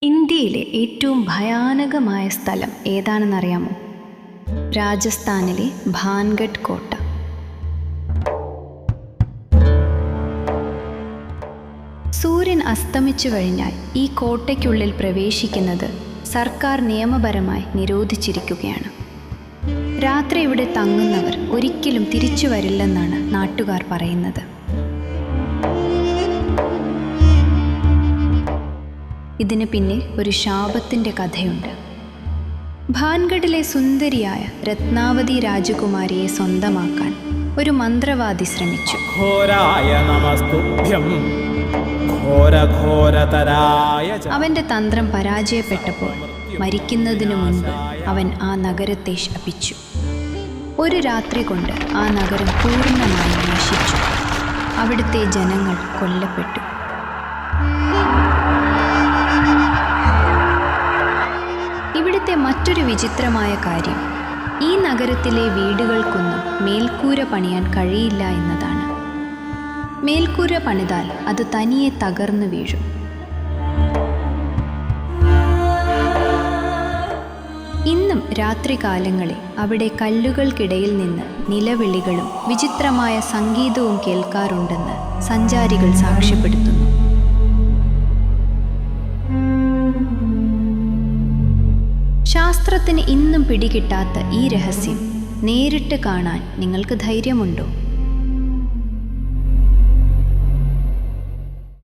ഇന്ത്യയിലെ ഏറ്റവും ഭയാനകമായ സ്ഥലം ഏതാണെന്നറിയാമോ? രാജസ്ഥാനിലെ ഭാൻഗഡ് കോട്ട. സൂര്യൻ അസ്തമിച്ചു കഴിഞ്ഞാൽ ഈ കോട്ടയ്ക്കുള്ളിൽ പ്രവേശിക്കുന്നത് സർക്കാർ നിയമപരമായി നിരോധിച്ചിരിക്കുകയാണ്. രാത്രി ഇവിടെ തങ്ങുന്നവർ ഒരിക്കലും തിരിച്ചു വരില്ലെന്നാണ് നാട്ടുകാർ പറയുന്നത്. ഇതിന് പിന്നിൽ ഒരു ശാപത്തിൻ്റെ കഥയുണ്ട്. ഭാൻഗഡിലെ സുന്ദരിയായ രത്നാവതി രാജകുമാരിയെ സ്വന്തമാക്കാൻ ഒരു മന്ത്രവാദി ശ്രമിച്ചു. അവൻ്റെ തന്ത്രം പരാജയപ്പെട്ടപ്പോൾ മരിക്കുന്നതിനു മുൻപ് അവൻ ആ നഗരത്തെ ശപിച്ചു. ഒരു രാത്രി കൊണ്ട് ആ നഗരം പൂർണ്ണമായി നശിച്ചു. അവിടുത്തെ ജനങ്ങൾ കൊല്ലപ്പെട്ടു. ഇവിടുത്തെ മറ്റൊരു വിചിത്രമായ കാര്യം, ഈ നഗരത്തിലെ വീടുകൾക്കൊന്നും മേൽക്കൂര പണിയാൻ കഴിയില്ല എന്നതാണ്. മേൽക്കൂര പണിതാൽ അത് തനിയെ തകർന്നു വീഴും. ഇന്നും രാത്രികാലങ്ങളിൽ അവിടെ കല്ലുകൾക്കിടയിൽ നിന്ന് നിലവിളികളും വിചിത്രമായ സംഗീതവും കേൾക്കാറുണ്ടെന്ന് സഞ്ചാരികൾ സാക്ഷ്യപ്പെടുത്തുന്നു. ശാസ്ത്രത്തിന് ഇന്നും പിടികിട്ടാത്ത ഈ രഹസ്യം നേരിട്ട് കാണാൻ നിങ്ങൾക്ക് ധൈര്യമുണ്ടോ?